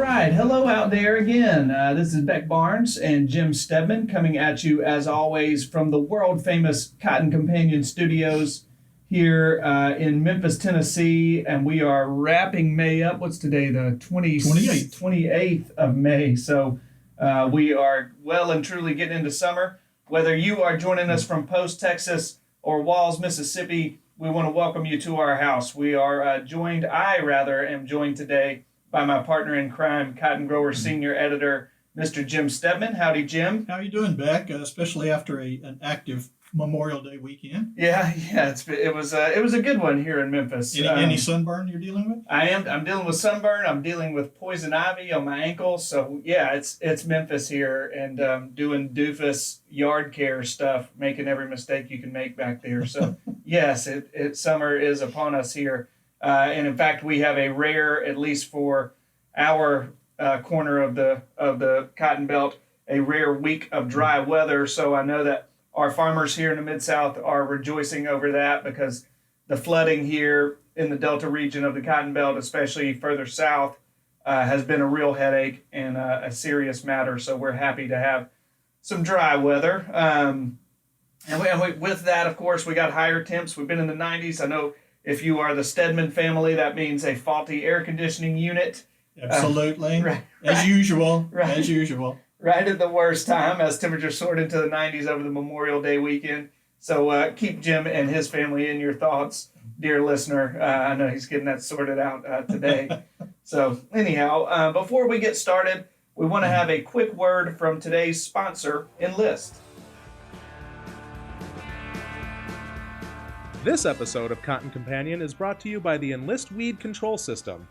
right, hello out there again. This is Beck Barnes and Jim Steadman coming at you as always from the world famous Cotton Companion Studios here in Memphis, Tennessee, and we are wrapping May up. What's today? The 28th of May. So we are well and truly getting into summer. Whether you are joining us from Post, Texas, or Walls, Mississippi, we want to welcome you to our house. We are am joined today by my partner in crime, Cotton Grower Senior Editor, Mr. Jim Steadman. Howdy, Jim. How you doing, Beck? Especially after an active Memorial Day weekend. Yeah. It was a good one here in Memphis. Any sunburn you're dealing with? I'm dealing with sunburn. I'm dealing with poison ivy on my ankles. So yeah, it's Memphis here, and doing doofus yard care stuff, making every mistake you can make back there. So yes, summer is upon us here. And in fact, we have a rare, at least for our corner of the Cotton Belt, a rare week of dry weather. So I know that our farmers here in the Mid-South are rejoicing over that, because the flooding here in the Delta region of the Cotton Belt, especially further south, has been a real headache and a serious matter. So we're happy to have some dry weather. With that, of course, we got higher temps. We've been in the 90s. I know if you are the Steadman family, that means a faulty air conditioning unit. Absolutely. Right. As usual. Right. As usual. Right at the worst time as temperatures soared into the 90s over the Memorial Day weekend. So keep Jim and his family in your thoughts, dear listener. I know he's getting that sorted out today. So anyhow, before we get started, we want to have a quick word from today's sponsor, Enlist. This episode of Cotton Companion is brought to you by the Enlist Weed Control System.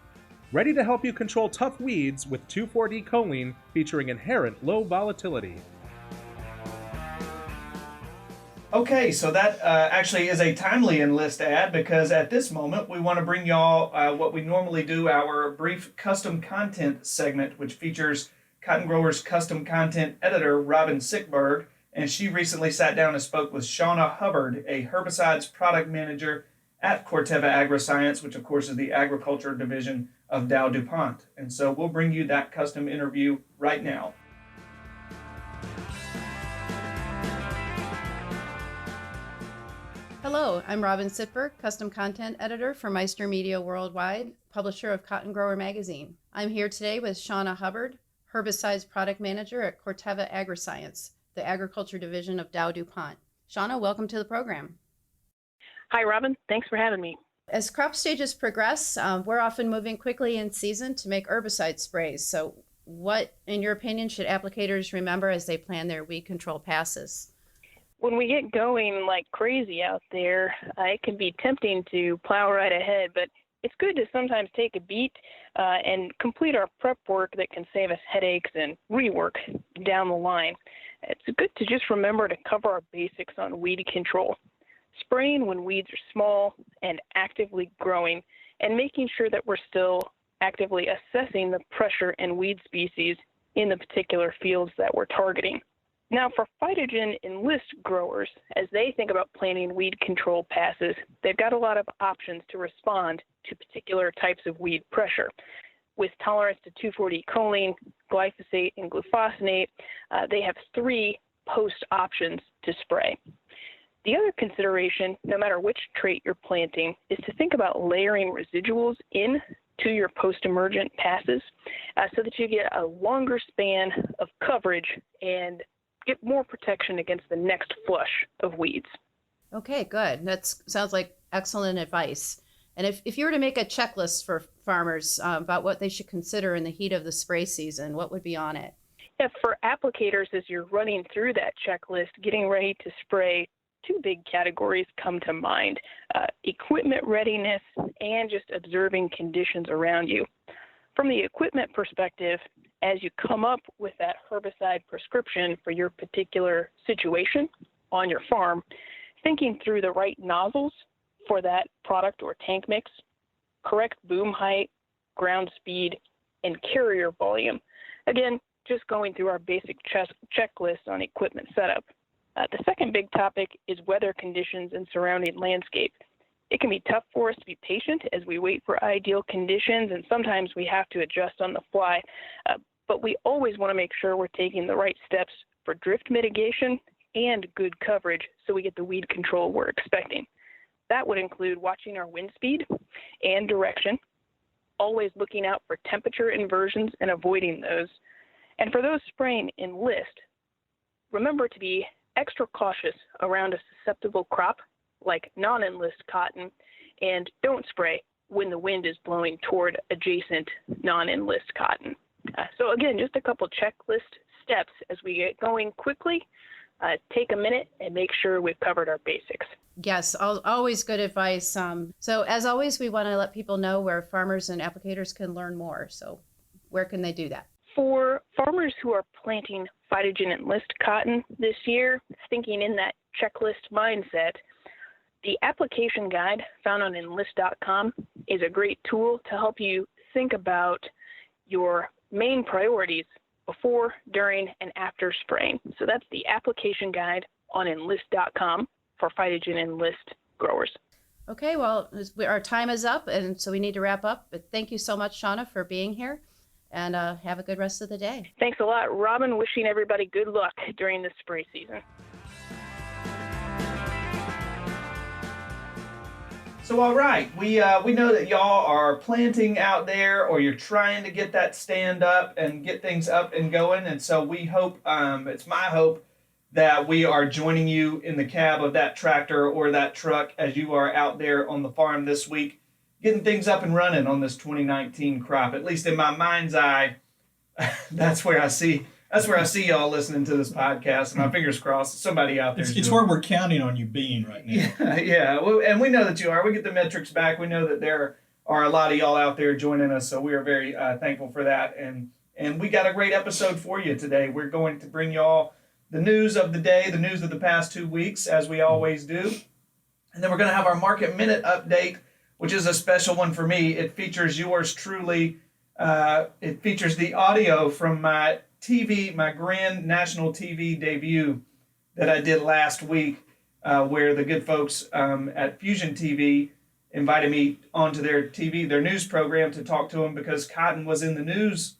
Ready to help you control tough weeds with 2,4-D choline featuring inherent low volatility. Okay, so that actually is a timely Enlist ad, because at this moment we want to bring y'all what we normally do, our brief custom content segment, which features Cotton Grower's custom content editor, Robin Sickberg, and she recently sat down and spoke with Shauna Hubbard, a herbicides product manager at Corteva Agriscience, which of course is the agriculture division of Dow DuPont. And so we'll bring you that custom interview right now. Hello, I'm Robin Sitberg, Custom Content Editor for Meister Media Worldwide, publisher of Cotton Grower Magazine. I'm here today with Shauna Hubbard, Herbicides Product Manager at Corteva Agriscience, the agriculture division of Dow DuPont. Shauna, welcome to the program. Hi, Robin. Thanks for having me. As crop stages progress, we're often moving quickly in season to make herbicide sprays. So what, in your opinion, should applicators remember as they plan their weed control passes? When we get going like crazy out there, it can be tempting to plow right ahead, but it's good to sometimes take a beat and complete our prep work that can save us headaches and rework down the line. It's good to just remember to cover our basics on weed control. Spraying when weeds are small and actively growing, and making sure that we're still actively assessing the pressure and weed species in the particular fields that we're targeting. Now, for phytogen enlist growers, as they think about planning weed control passes, they've got a lot of options to respond to particular types of weed pressure. With tolerance to 2,4-D choline, glyphosate, and glufosinate, they have 3 post options to spray. The other consideration, no matter which trait you're planting, is to think about layering residuals in to your post-emergent passes so that you get a longer span of coverage and get more protection against the next flush of weeds. Okay, good. That sounds like excellent advice. And if you were to make a checklist for farmers about what they should consider in the heat of the spray season, what would be on it? Yeah, for applicators, as you're running through that checklist, getting ready to spray, 2 big categories come to mind: equipment readiness and just observing conditions around you. From the equipment perspective, as you come up with that herbicide prescription for your particular situation on your farm, thinking through the right nozzles for that product or tank mix, correct boom height, ground speed, and carrier volume. Again, just going through our basic checklist on equipment setup. The second big topic is weather conditions and surrounding landscape. It can be tough for us to be patient as we wait for ideal conditions, and sometimes we have to adjust on the fly. But we always want to make sure we're taking the right steps for drift mitigation and good coverage so we get the weed control we're expecting. That would include watching our wind speed and direction, always looking out for temperature inversions and avoiding those. And for those spraying Enlist, remember to be extra cautious around a susceptible crop like non-Enlist cotton, and don't spray when the wind is blowing toward adjacent non-Enlist cotton. So again, just a couple checklist steps as we get going quickly. Take a minute and make sure we've covered our basics. Yes, always good advice. So as always, we want to let people know where farmers and applicators can learn more. So where can they do that? For farmers who are planting phytogen Enlist cotton this year, thinking in that checklist mindset, the application guide found on enlist.com is a great tool to help you think about your main priorities before, during, and after spraying. So that's the application guide on enlist.com for phytogen Enlist growers. Okay, well, our time is up, and so we need to wrap up. But thank you so much, Shauna, for being here, and have a good rest of the day. Thanks a lot, Robin. Wishing everybody good luck during the spray season. So, all right, we know that y'all are planting out there, or you're trying to get that stand up and get things up and going. And so we hope, it's my hope, that we are joining you in the cab of that tractor or that truck as you are out there on the farm this week, getting things up and running on this 2019 crop. At least in my mind's eye, that's where I see y'all listening to this podcast, and my fingers crossed somebody out there. It's where we're counting on you being right now. Yeah. Well, and we know that you are. We get the metrics back. We know that there are a lot of y'all out there joining us, so we are very thankful for that. And we got a great episode for you today. We're going to bring y'all the news of the day, the news of the past 2 weeks, as we always do. And then we're going to have our Market Minute update, which is a special one for me. It features yours truly. It features the audio from my grand national TV debut that I did last week, where the good folks at Fusion TV invited me onto their news program to talk to them because cotton was in the news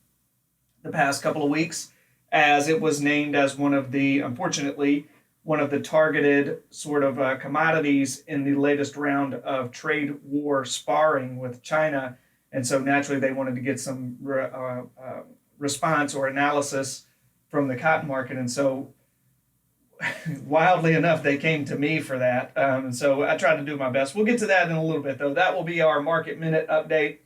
the past couple of weeks, as it was named as unfortunately, one of the targeted sort of commodities in the latest round of trade war sparring with China. And so naturally they wanted to get some response or analysis from the cotton market. And so wildly enough, they came to me for that. And so I tried to do my best. We'll get to that in a little bit, though. That will be our Market Minute update.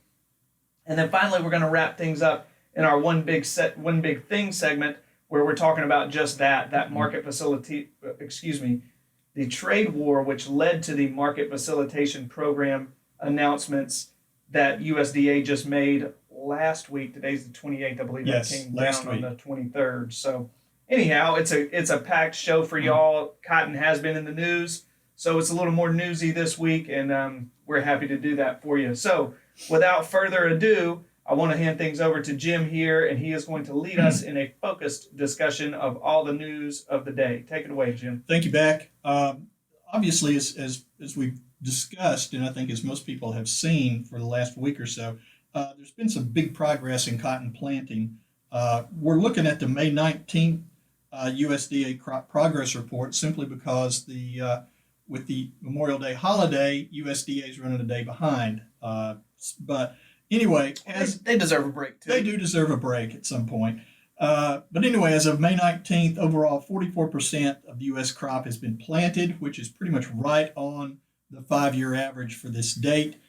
And then finally, we're going to wrap things up in our one big thing segment, where we're talking about just that market facility, the trade war, which led to the Market Facilitation Program announcements that USDA just made last week. Today's the 28th, I believe. Yes, that came last down week. on the 23rd. So anyhow, it's a packed show for y'all. Cotton has been in the news, so it's a little more newsy this week, and we're happy to do that for you. So without further ado, I want to hand things over to Jim here, and he is going to lead us in a focused discussion of all the news of the day. Take it away, Jim. Thank you, Beck. Obviously, as we've discussed, and I think as most people have seen for the last week or so, there's been some big progress in cotton planting. We're looking at the May 19th USDA crop progress report simply because with the Memorial Day holiday, USDA is running a day behind. But anyway, They deserve a break, too. they do deserve a break at some point. But anyway, as of May 19th, overall 44% of the U.S. crop has been planted, which is pretty much right on the 5-year average for this date.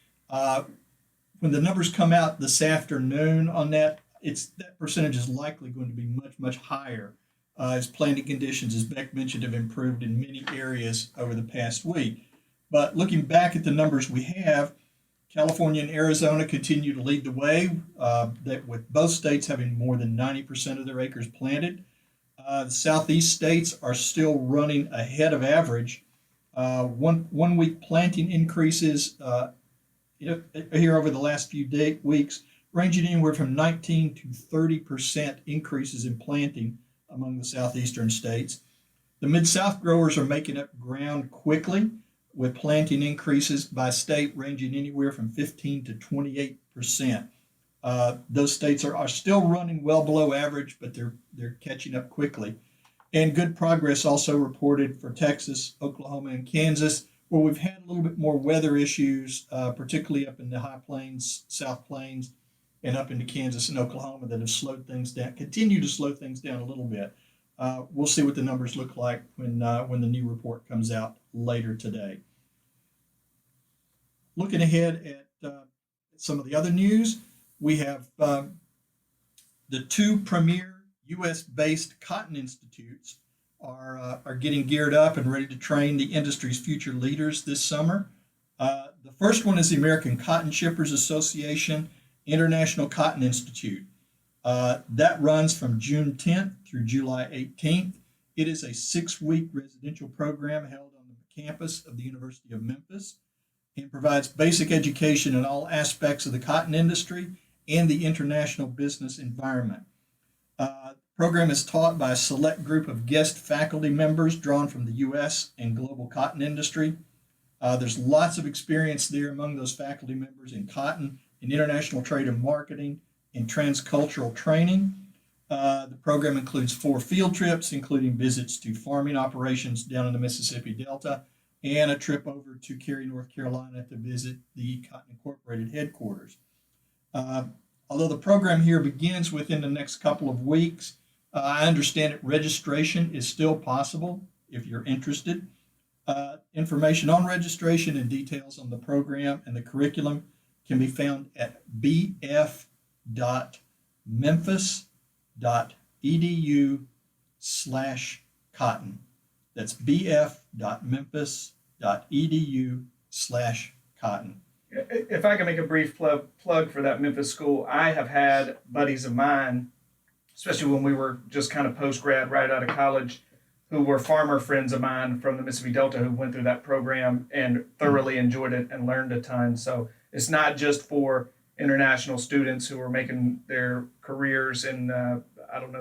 When the numbers come out this afternoon on that percentage is likely going to be much, much higher as planting conditions, as Beck mentioned, have improved in many areas over the past week. But looking back at the numbers we have, California and Arizona continue to lead the way, with both states having more than 90% of their acres planted. The Southeast states are still running ahead of average. 1 week planting increases here over the last few weeks, ranging anywhere from 19 to 30% increases in planting among the southeastern states. The Mid-South growers are making up ground quickly, with planting increases by state ranging anywhere from 15 to 28%. Those states are still running well below average, but they're catching up quickly. And good progress also reported for Texas, Oklahoma, and Kansas, where we've had a little bit more weather issues, particularly up in the high plains, South Plains, and up into Kansas and Oklahoma that have slowed things down, continue to slow things down a little bit. We'll see what the numbers look like when the new report comes out later today. Looking ahead at some of the other news, we have the two premier U.S.-based cotton institutes are getting geared up and ready to train the industry's future leaders this summer. The first one is the American Cotton Shippers Association International Cotton Institute. That runs from June 10th through July 18th. It is a 6-week residential program held on the campus of the University of Memphis and provides basic education in all aspects of the cotton industry and the international business environment. The program is taught by a select group of guest faculty members drawn from the U.S. and global cotton industry. There's lots of experience there among those faculty members in cotton, in international trade and marketing, in transcultural training. The program includes 4 field trips, including visits to farming operations down in the Mississippi Delta and a trip over to Cary, North Carolina to visit the Cotton Incorporated headquarters. Although the program here begins within the next couple of weeks, I understand that registration is still possible if you're interested. Information on registration and details on the program and the curriculum can be found at bf.memphis.edu/cotton. That's bf.memphis.edu/cotton. If I can make a brief plug for that Memphis school, I have had buddies of mine, especially when we were just kind of post-grad right out of college, who were farmer friends of mine from the Mississippi Delta who went through that program and thoroughly enjoyed it and learned a ton. So it's not just for international students who are making their careers in, the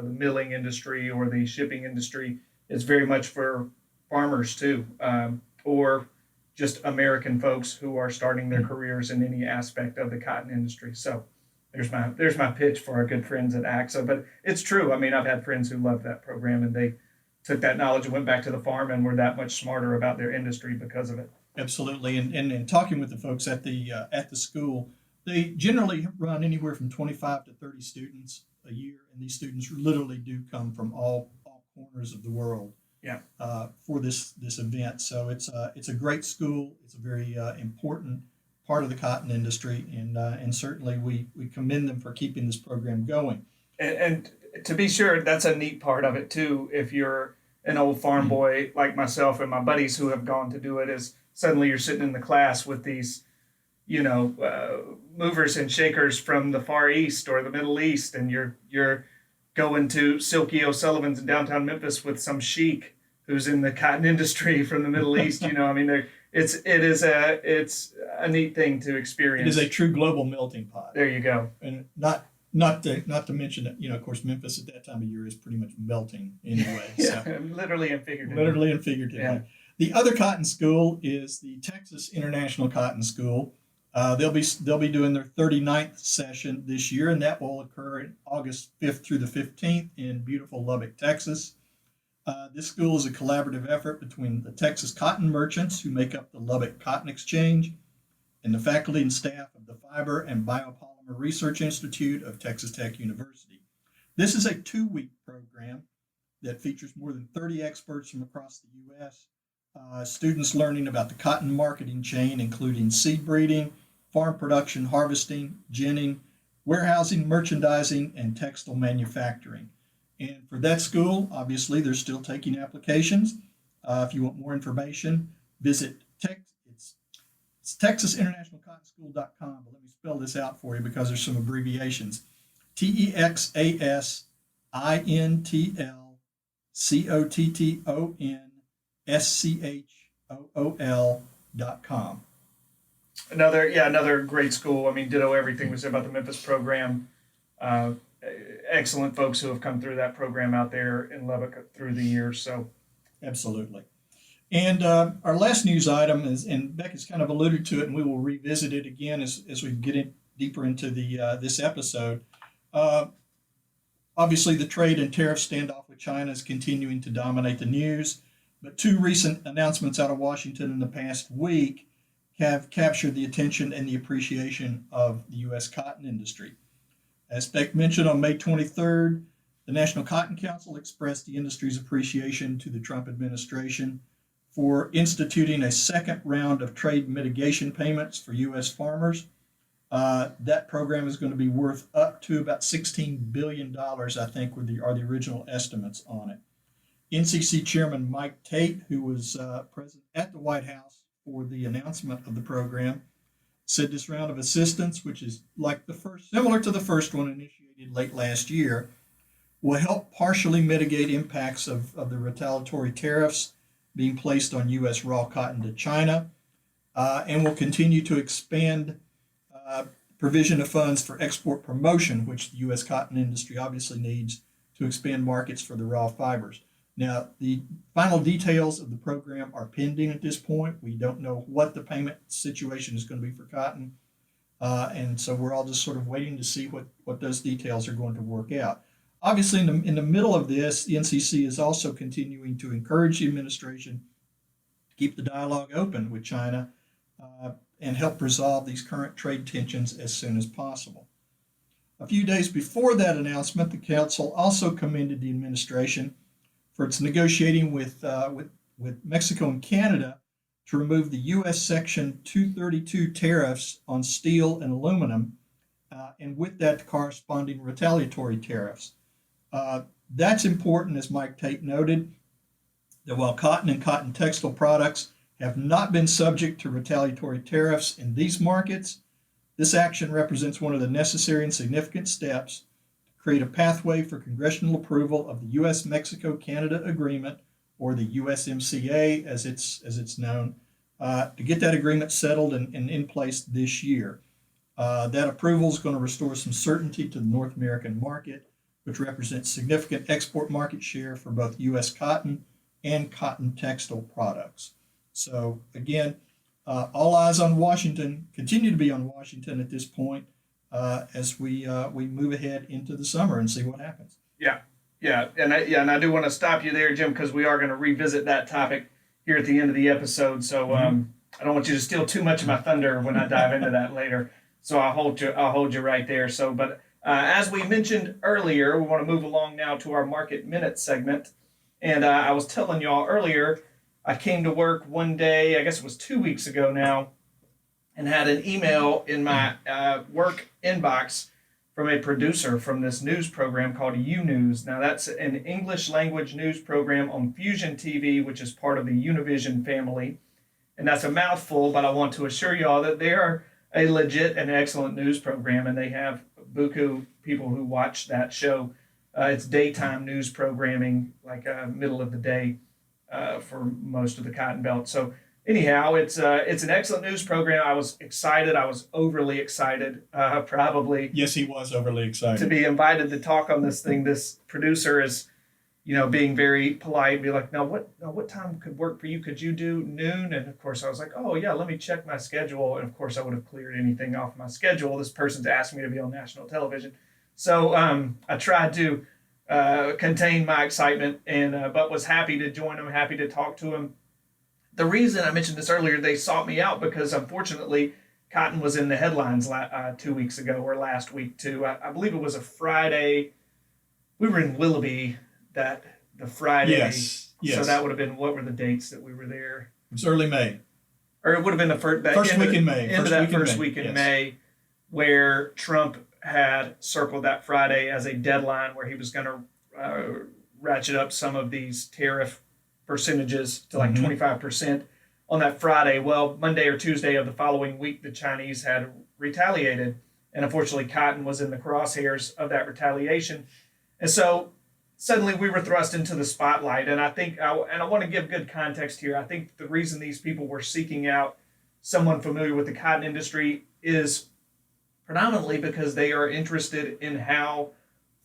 milling industry or the shipping industry. It's very much for farmers too, or just American folks who are starting their careers in any aspect of the cotton industry. So there's my pitch for our good friends at AXA. But it's true. I mean, I've had friends who loved that program and they took that knowledge and went back to the farm and were that much smarter about their industry because of it. Absolutely. And talking with the folks at the school, they generally run anywhere from 25 to 30 students a year. And these students literally do come from all corners of the world. Yeah. For this event. So it's a great school. It's a very important part of the cotton industry, and certainly we commend them for keeping this program going. And to be sure, that's a neat part of it too. If you're an old farm boy like myself and my buddies who have gone to do it, is suddenly you're sitting in the class with these, movers and shakers from the Far East or the Middle East, and you're going to Silky O'Sullivan's in downtown Memphis with some sheik who's in the cotton industry from the Middle East. It's a neat thing to experience. It is a true global melting pot. There you go. And not to mention that, of course, Memphis at that time of year is pretty much melting anyway. Yeah, so. Literally and figuratively. Literally and figuratively. Yeah. The other cotton school is the Texas International Cotton School. They'll be doing their 39th session this year, and that will occur in August 5th through the 15th in beautiful Lubbock, Texas. This school is a collaborative effort between the Texas cotton merchants who make up the Lubbock Cotton Exchange and the faculty and staff of the Fiber and Biopolymer Research Institute of Texas Tech University. This is a 2-week program that features more than 30 experts from across the U.S., students learning about the cotton marketing chain, including seed breeding, farm production, harvesting, ginning, warehousing, merchandising, and textile manufacturing. And for that school, obviously, they're still taking applications. If you want more information, visit it's TexasInternationalCottonSchool.com. But let me spell this out for you because there's some abbreviations. TexasInternationalCottonSchool.com. Another great school. I mean, ditto everything we said about the Memphis program. Excellent folks who have come through that program out there in Lubbock through the years. So, absolutely. And our last news item is, and Beck has kind of alluded to it, and we will revisit it again as we get in deeper into the this episode. Uh, Obviously, the trade and tariff standoff with China is continuing to dominate the news, but two recent announcements out of Washington in the past week have captured the attention and the appreciation of the U.S. cotton industry. As Beck mentioned, on May 23rd, the National Cotton Council expressed the industry's appreciation to the Trump administration for instituting a second round of trade mitigation payments for U.S. farmers. That program is going to be worth up to about $16 billion, I think, are the original estimates on it. NCC Chairman Mike Tate, who was present at the White House for the announcement of the program, said this round of assistance, which is like the first, similar to the first one initiated late last year, will help partially mitigate impacts of the retaliatory tariffs being placed on U.S. raw cotton to China, and will continue to expand provision of funds for export promotion, which the U.S. cotton industry obviously needs to expand markets for the raw fibers. Now, the final details of the program are pending at this point. We don't know what the payment situation is going to be for cotton, and so we're all just sort of waiting to see what those details are going to work out. Obviously, in the middle of this, the NCC is also continuing to encourage the administration to keep the dialogue open with China and help resolve these current trade tensions as soon as possible. A few days before that announcement, the Council also commended the administration for its negotiating with Mexico and Canada to remove the U.S. Section 232 tariffs on steel and aluminum, and with that, the corresponding retaliatory tariffs. That's important, as Mike Tate noted, that while cotton and cotton textile products have not been subject to retaliatory tariffs in these markets, this action represents one of the necessary and significant steps to create a pathway for congressional approval of the U.S.-Mexico-Canada Agreement, or the USMCA as it's known, to get that agreement settled and in place this year. That approval is going to restore some certainty to the North American market, which represents significant export market share for both U.S. cotton and cotton textile products. So again, all eyes on Washington, continue to be on Washington at this point as we move ahead into the summer and see what happens. Yeah, and I do want to stop you there, Jim, because we are going to revisit that topic here at the end of the episode. So I don't want you to steal too much of my thunder when I dive into that later. So I'll hold you right there. So, but as we mentioned earlier, we want to move along now to our Market Minute segment. And I was telling y'all earlier, I came to work one day, I guess it was 2 weeks ago now, and had an email in my work inbox from a producer from this news program called U-News. Now, that's an English language news program on Fusion TV, which is part of the Univision family. And that's a mouthful, but I want to assure y'all that they are a legit and excellent news program, and they have buku people who watch that show. It's daytime news programming, like middle of the day for most of the Cotton Belt. So anyhow, it's an excellent news program. I was excited. I was overly excited, probably. Yes, he was overly excited to be invited to talk on this thing. This producer is, being very polite, be like, now what time could work for you? Could you do noon? And of course I was like, oh yeah, let me check my schedule. And of course I would have cleared anything off my schedule. This person's asked me to be on national television. So I tried to contain my excitement but was happy to join him, happy to talk to him. The reason I mentioned this earlier, they sought me out because unfortunately cotton was in the headlines 2 weeks ago or last week too. I believe it was a Friday. We were in Willoughby the Friday. Yes. So that would have been, what were the dates that we were there? It was early May. Or it would have been the first week in May. First week in May, where Trump had circled that Friday as a deadline where he was going to ratchet up some of these tariff percentages to like 25% on that Friday. Well, Monday or Tuesday of the following week, the Chinese had retaliated. And unfortunately, cotton was in the crosshairs of that retaliation. And so suddenly we were thrust into the spotlight. And I think, I want to give good context here. I think the reason these people were seeking out someone familiar with the cotton industry is predominantly because they are interested in how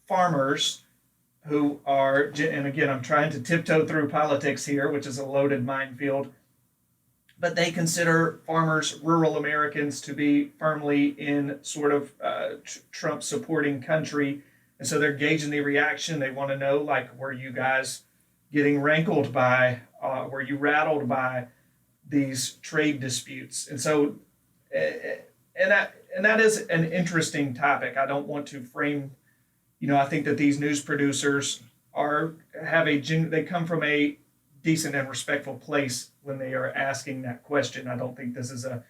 farmers who are, and again, I'm trying to tiptoe through politics here, which is a loaded minefield, but they consider farmers, rural Americans, to be firmly in sort of Trump supporting country. And so they're gauging the reaction. They want to know, like, were you guys getting rankled by, were you rattled by these trade disputes? And so, and that is an interesting topic. I don't want to frame, I think that these news producers they come from a decent and respectful place when they are asking that question. I don't think this is a,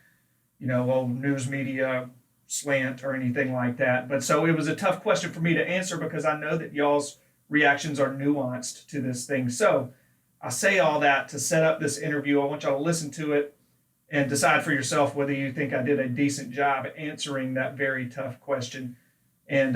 old news media slant or anything like that. But so it was a tough question for me to answer because I know that y'all's reactions are nuanced to this thing. So I say all that to set up this interview. I want y'all to listen to it and decide for yourself whether you think I did a decent job answering that very tough question. And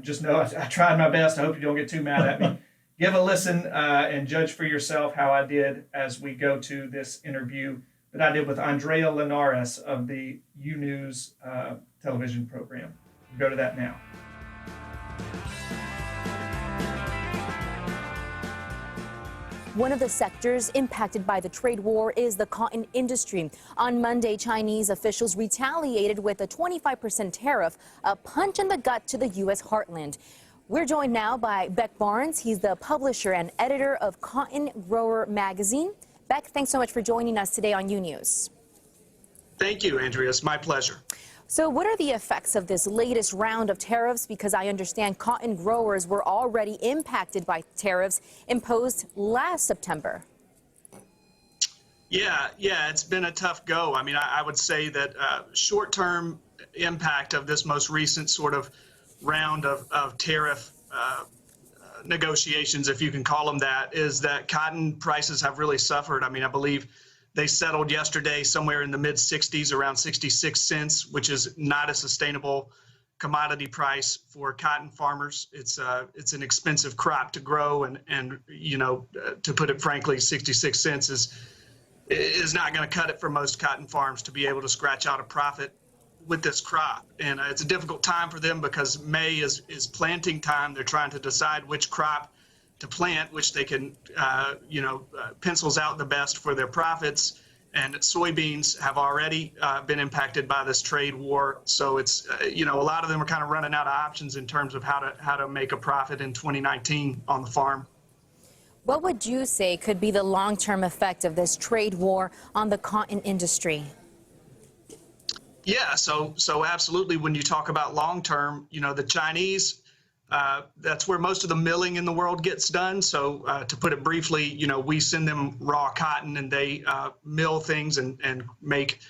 just know I tried my best. I hope you don't get too mad at me. Give a listen and judge for yourself how I did as we go to this interview that I did with Andrea Linares of the U News television program. Go to that now. One of the sectors impacted by the trade war is the cotton industry. On Monday, Chinese officials retaliated with a 25% tariff, a punch in the gut to the U.S. heartland. We're joined now by Beck Barnes. He's the publisher and editor of Cotton Grower magazine. Beck, thanks so much for joining us today on U News. Thank you, Andrea. It's my pleasure. So what are the effects of this latest round of tariffs? Because I understand cotton growers were already impacted by tariffs imposed last September. Yeah, it's been a tough go. I mean, I would say that short-term impact of this most recent sort of round of tariff negotiations, if you can call them that, is that cotton prices have really suffered. I mean, I believe they settled yesterday somewhere in the mid-60s, around 66 cents, which is not a sustainable commodity price for cotton farmers. It's an expensive crop to grow, and to put it frankly, 66 cents is not going to cut it for most cotton farms to be able to scratch out a profit with this crop. And it's a difficult time for them because May is planting time. They're trying to decide which crop to plant, which they can, pencils out the best for their profits. And soybeans have already been impacted by this trade war. So it's, a lot of them are kind of running out of options in terms of how to make a profit in 2019 on the farm. What would you say could be the long-term effect of this trade war on the cotton industry? Yeah, so absolutely. When you talk about long-term, the Chinese, that's where most of the milling in the world gets done. So to put it briefly, we send them raw cotton and they mill things and make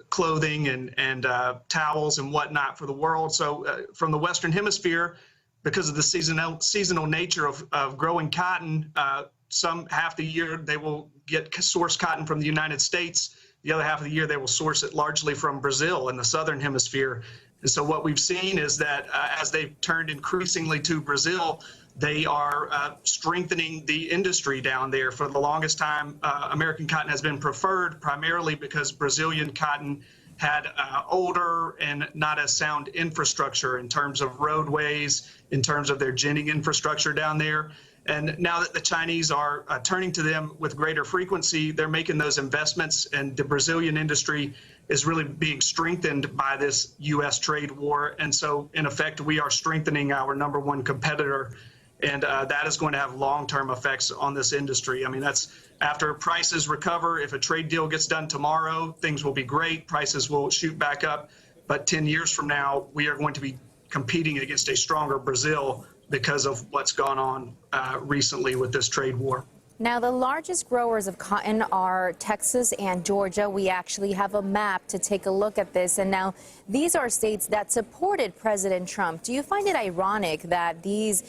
clothing and towels and whatnot for the world. So from the Western Hemisphere, because of the seasonal nature of growing cotton, half the year they will get source cotton from the United States. The other half of the year, they will source it largely from Brazil in the Southern Hemisphere. And so what we've seen is that as they've turned increasingly to Brazil, they are strengthening the industry down there. For the longest time, American cotton has been preferred primarily because Brazilian cotton had older and not as sound infrastructure in terms of roadways, in terms of their ginning infrastructure down there. And now that the Chinese are turning to them with greater frequency, they're making those investments, and the Brazilian industry is really being strengthened by this U.S. trade war. And so, in effect, we are strengthening our number one competitor, and that is going to have long-term effects on this industry. I mean, that's after prices recover. If a trade deal gets done tomorrow, things will be great. Prices will shoot back up. But 10 years from now, we are going to be competing against a stronger Brazil because of what's gone on recently with this trade war. Now, the largest growers of cotton are Texas and Georgia. We actually have a map to take a look at this. And now these are states that supported President Trump. Do you find it ironic that these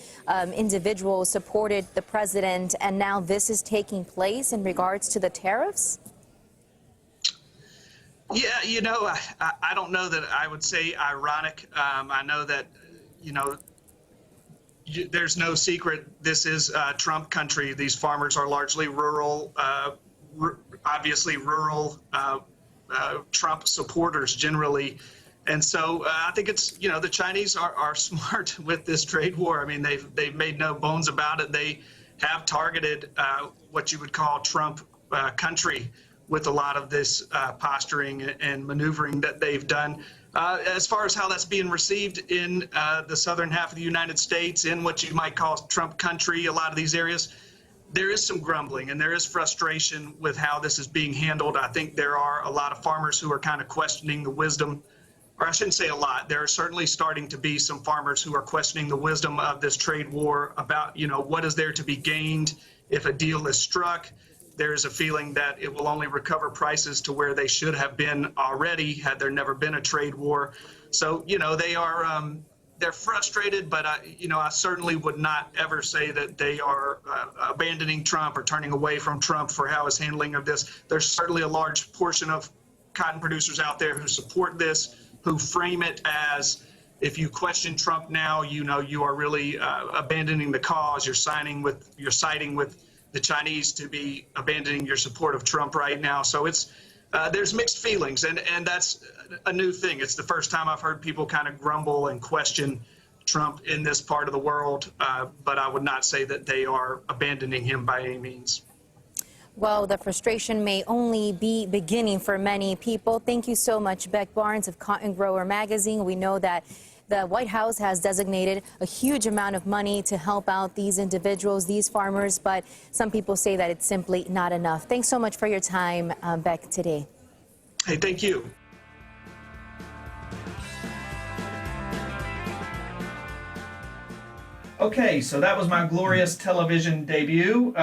individuals supported the president and now this is taking place in regards to the tariffs? Yeah, I don't know that I would say ironic. I know that, there's no secret this is Trump country. These farmers are largely rural, obviously rural Trump supporters generally. And so I think it's, the Chinese are smart with this trade war. I mean, they've made no bones about it. They have targeted what you would call Trump country with a lot of this posturing and maneuvering that they've done. As far as how that's being received in the southern half of the United States, in what you might call Trump country, a lot of these areas, there is some grumbling and there is frustration with how this is being handled. I think there are a lot of farmers who are kind of questioning the wisdom, or I shouldn't say a lot. There are certainly starting to be some farmers who are questioning the wisdom of this trade war about, what is there to be gained if a deal is struck. There's a feeling that it will only recover prices to where they should have been already had there never been a trade war. So, they are they're frustrated, but I certainly would not ever say that they are abandoning Trump or turning away from Trump for how his handling of this. There's certainly a large portion of cotton producers out there who support this, who frame it as, if you question Trump now, you are really abandoning the cause. You're siding with the Chinese to be abandoning your support of Trump right now. So it's there's mixed feelings, and that's a new thing. It's the first time I've heard people kind of grumble and question Trump in this part of the world, but I would not say that they are abandoning him by any means. Well, the frustration may only be beginning for many people. Thank you so much, Beck Barnes of Cotton Grower Magazine. We know that the White House has designated a huge amount of money to help out these individuals, these farmers, but some people say that it's simply not enough. Thanks so much for your time, Beck, today. Hey, thank you. Okay, so that was my glorious television debut.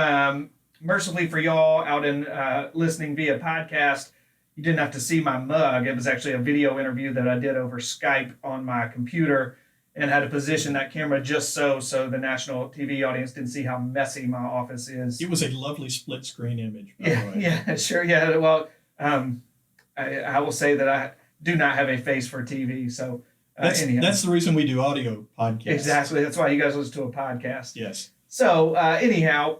Mercifully for y'all out in listening via podcast, you didn't have to see my mug. It was actually a video interview that I did over Skype on my computer and had to position that camera just so the national TV audience didn't see how messy my office is. It was a lovely split screen image, by the way. Yeah, sure. Yeah, well, I will say that I do not have a face for TV, so anyhow. That's the reason we do audio podcasts. Exactly. That's why you guys listen to a podcast. Yes. So anyhow,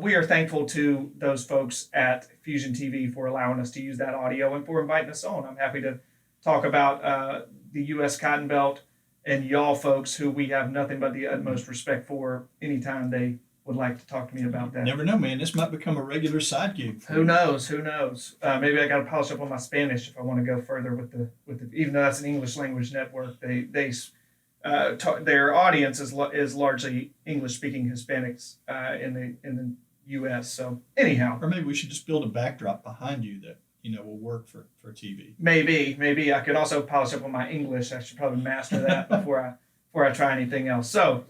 we are thankful to those folks at Fusion TV for allowing us to use that audio and for inviting us on. I'm happy to talk about the U.S. Cotton Belt and y'all folks who we have nothing but the utmost respect for anytime they would like to talk to me about that. Never know, man. This might become a regular side gig. Who knows? Maybe I got to polish up on my Spanish if I want to go further with the even though that's an English language network, their audience is largely English-speaking Hispanics in the U.S. So anyhow, or maybe we should just build a backdrop behind you that will work for TV. Maybe I could also polish up on my English. I should probably master that before I try anything else. So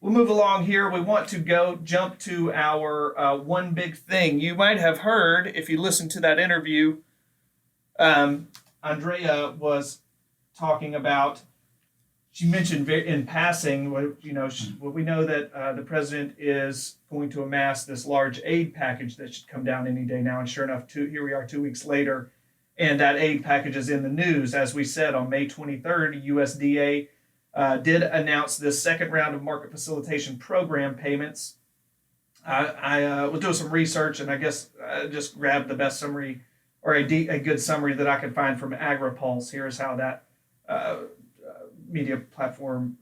we'll move along here. We want to jump to our one big thing. You might have heard if you listened to that interview. Andrea was talking about. She mentioned in passing, we know that the president is going to amass this large aid package that should come down any day now. And sure enough, here we are 2 weeks later, and that aid package is in the news. As we said, on May 23rd, USDA did announce this second round of Market Facilitation Program payments. I was doing some research, and I guess I just grabbed the best summary, or a good summary that I could find from AgriPulse. Here's how that media platform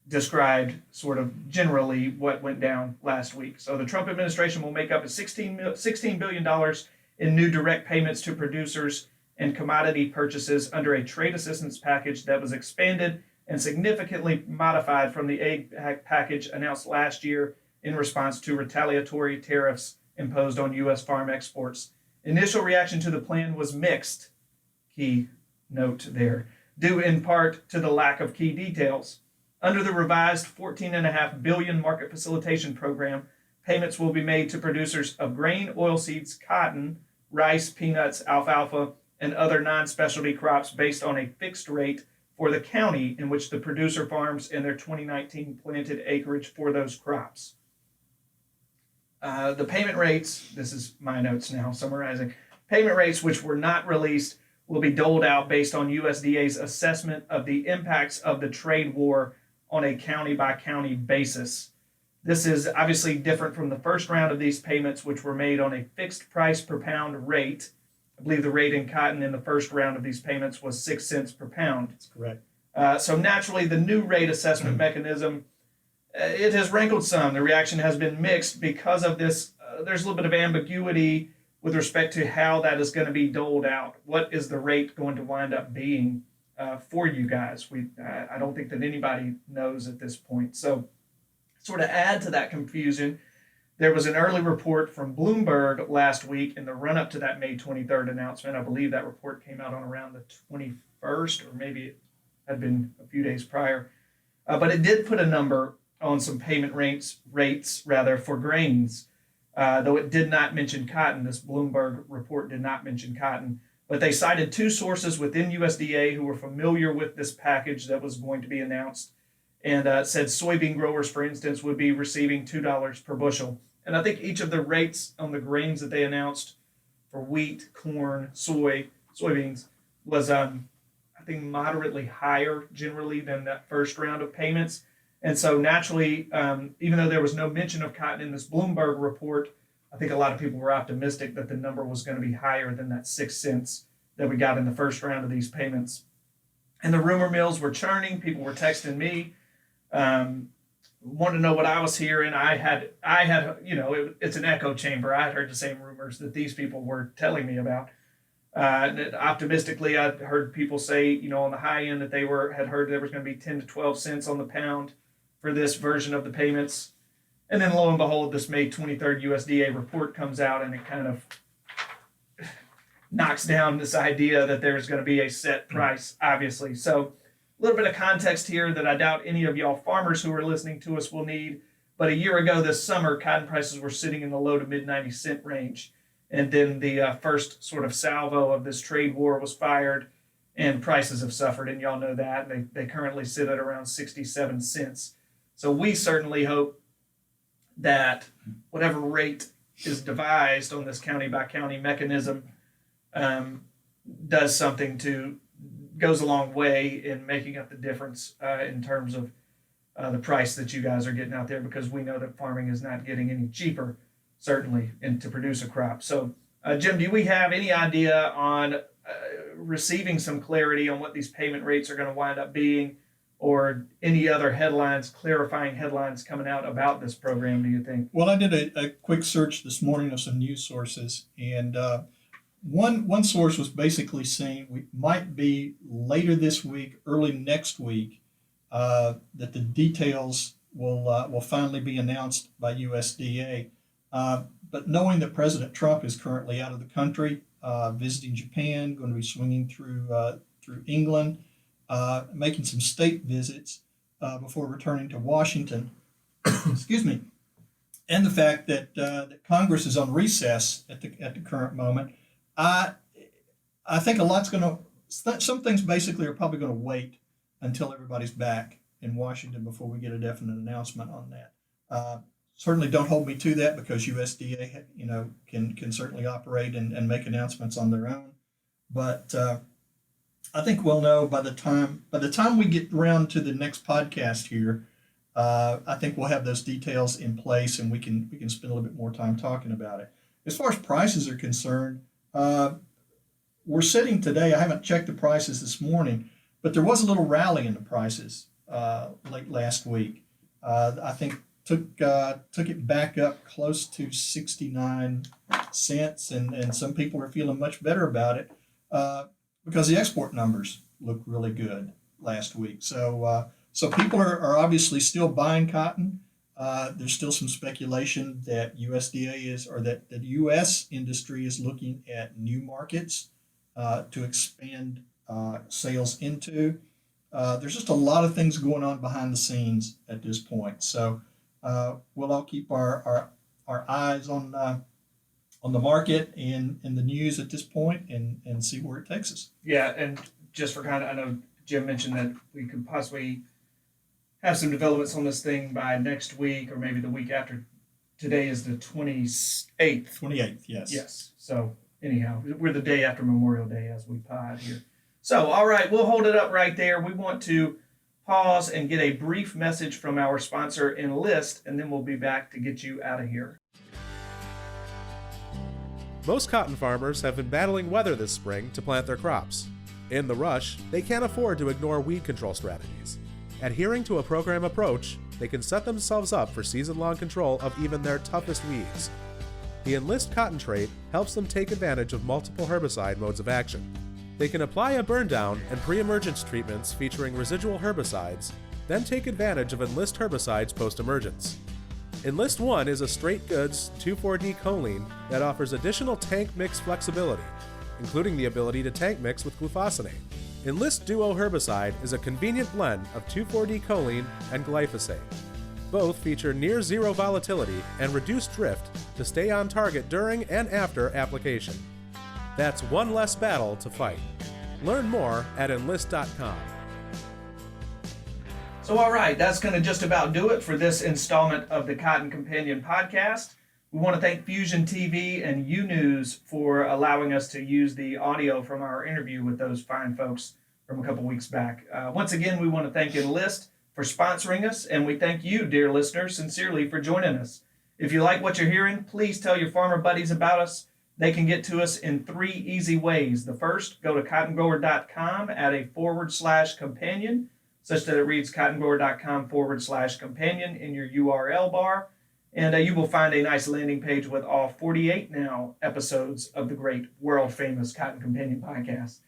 described sort of generally what went down last week. So the Trump administration will make up $16 billion in new direct payments to producers and commodity purchases under a trade assistance package that was expanded and significantly modified from the aid package announced last year in response to retaliatory tariffs imposed on U.S. farm exports. Initial reaction to the plan was mixed. Key note there. Due in part to the lack of key details. Under the revised $14.5 billion Market Facilitation Program, payments will be made to producers of grain, oilseeds, cotton, rice, peanuts, alfalfa, and other non-specialty crops based on a fixed rate for the county in which the producer farms and their 2019 planted acreage for those crops. The payment rates, this is my notes now summarizing, payment rates which were not released will be doled out based on USDA's assessment of the impacts of the trade war on a county-by-county basis. This is obviously different from the first round of these payments, which were made on a fixed price per pound rate I believe the rate in cotton in the first round of these payments was 6 cents per pound. That's correct. So naturally, the new rate assessment mechanism, it has rankled some. The reaction has been mixed because of this. There's a little bit of ambiguity with respect to how that is going to be doled out. What is the rate going to wind up being for you guys? I don't think that anybody knows at this point. So sort of add to that confusion, there was an early report from Bloomberg last week in the run-up to that May 23rd announcement. I believe that report came out on around the 21st, or maybe it had been a few days prior. But it did put a number on some payment rates for grains, though it did not mention cotton. This Bloomberg report did not mention cotton. But they cited two sources within USDA who were familiar with this package that was going to be announced, and said soybean growers, for instance, would be receiving $2 per bushel. And I think each of the rates on the grains that they announced for wheat, corn, soybeans was, I think, moderately higher generally than that first round of payments. And so naturally, even though there was no mention of cotton in this Bloomberg report, I think a lot of people were optimistic that the number was going to be higher than that 6 cents that we got in the first round of these payments. And the rumor mills were churning. People were texting me, wanted to know what I was hearing. I had, it's an echo chamber. I had heard the same rumors that these people were telling me about. Optimistically, I heard people say, on the high end that had heard there was going to be 10 to 12 cents on the pound for this version of the payments. And then lo and behold, this May 23rd USDA report comes out, and it kind of knocks down this idea that there's going to be a set price, obviously. So a little bit of context here that I doubt any of y'all farmers who are listening to us will need. But a year ago this summer, cotton prices were sitting in the low to mid 90-cent range. And then the first sort of salvo of this trade war was fired, and prices have suffered. And y'all know that. They currently sit at around 67 cents. So we certainly hope that whatever rate is devised on this county by county mechanism does something goes a long way in making up the difference in terms of the price that you guys are getting out there, because we know that farming is not getting any cheaper, certainly, and to produce a crop. So Jim, do we have any idea on receiving some clarity on what these payment rates are going to wind up being, or any other clarifying headlines coming out about this program, do you think? Well, I did a quick search this morning of some news sources, and one source was basically saying we might be later this week, early next week, that the details will finally be announced by USDA. But knowing that President Trump is currently out of the country, visiting Japan, going to be swinging through England, making some state visits before returning to Washington, excuse me, and the fact that Congress is on recess at the current moment, I think some things basically are probably going to wait until everybody's back in Washington before we get a definite announcement on that. Certainly don't hold me to that, because USDA, can certainly operate and make announcements on their own. But I think we'll know by the time we get around to the next podcast here. I think we'll have those details in place, and we can spend a little bit more time talking about it. As far as prices are concerned, we're sitting today. I haven't checked the prices this morning, but there was a little rally in the prices late last week. I think took it back up close to 69 cents, and some people are feeling much better about it because the export numbers look really good last week. So people are obviously still buying cotton. There's still some speculation that that the U.S. industry is looking at new markets to expand sales into. There's just a lot of things going on behind the scenes at this point. So we'll all keep our eyes on the market and the news at this point, and see where it takes us. Yeah, and just for I know Jim mentioned that we could possibly have some developments on this thing by next week, or maybe the week after. Today is the 28th. 28th, yes. Yes. So anyhow, we're the day after Memorial Day as we pod here. So, all right, we'll hold it up right there. We want to pause and get a brief message from our sponsor, Enlist, and then we'll be back to get you out of here. Most cotton farmers have been battling weather this spring to plant their crops. In the rush, they can't afford to ignore weed control strategies. Adhering to a program approach, they can set themselves up for season-long control of even their toughest weeds. The Enlist cotton trait helps them take advantage of multiple herbicide modes of action. They can apply a burn-down and pre-emergence treatments featuring residual herbicides, then take advantage of Enlist herbicides post-emergence. Enlist 1 is a straight goods 2,4-D choline that offers additional tank mix flexibility, including the ability to tank mix with glufosinate. Enlist Duo herbicide is a convenient blend of 2,4-D choline and glyphosate. Both feature near zero volatility and reduced drift to stay on target during and after application. That's one less battle to fight. Learn more at enlist.com. So, all right, that's going to just about do it for this installment of the Cotton Companion podcast. We want to thank Fusion TV and U-News for allowing us to use the audio from our interview with those fine folks from a couple weeks back. Once again, we want to thank Enlist for sponsoring us, and we thank you, dear listeners, sincerely for joining us. If you like what you're hearing, please tell your farmer buddies about us. They can get to us in 3 easy ways. The first, go to cottongrower.com, add a /companion, such that it reads cottongrower.com/companion in your URL bar. And you will find a nice landing page with all 48 now episodes of the great world-famous Cotton Companion podcast.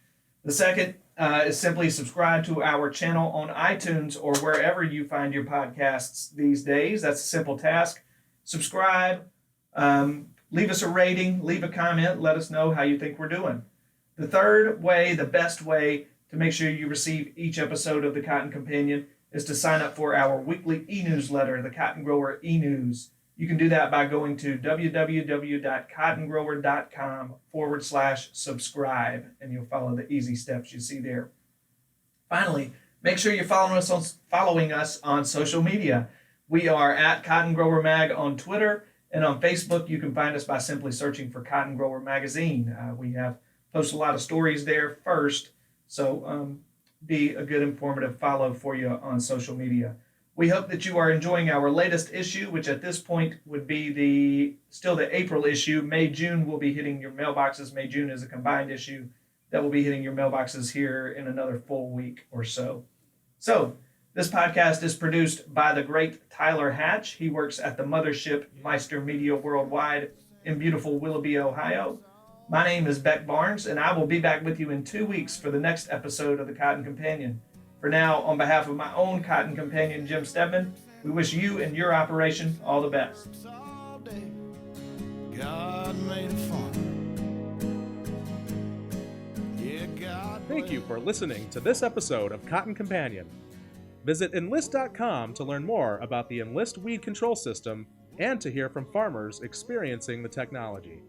The second is simply subscribe to our channel on iTunes or wherever you find your podcasts these days. That's a simple task. Subscribe, leave us a rating, leave a comment, let us know how you think we're doing. The third way, the best way to make sure you receive each episode of the Cotton Companion is to sign up for our weekly e-newsletter, the Cotton Grower e-news. You can do that by going to www.cottongrower.com/subscribe, and you'll follow the easy steps you see there. Finally, make sure you're following us on social media. We are at Cotton Grower Mag on Twitter, and on Facebook, you can find us by simply searching for Cotton Grower Magazine. We have posted a lot of stories there first, so be a good informative follow for you on social media. We hope that you are enjoying our latest issue, which at this point would be still the April issue. May-June will be hitting your mailboxes. May-June is a combined issue that will be hitting your mailboxes here in another full week or so. So, this podcast is produced by the great Tyler Hatch. He works at the mothership Meister Media Worldwide in beautiful Willoughby, Ohio. My name is Beck Barnes, and I will be back with you in 2 weeks for the next episode of the Cotton Companion. For now, on behalf of my own Cotton Companion, Jim Steadman, we wish you and your operation all the best. Thank you for listening to this episode of Cotton Companion. Visit enlist.com to learn more about the Enlist weed control system and to hear from farmers experiencing the technology.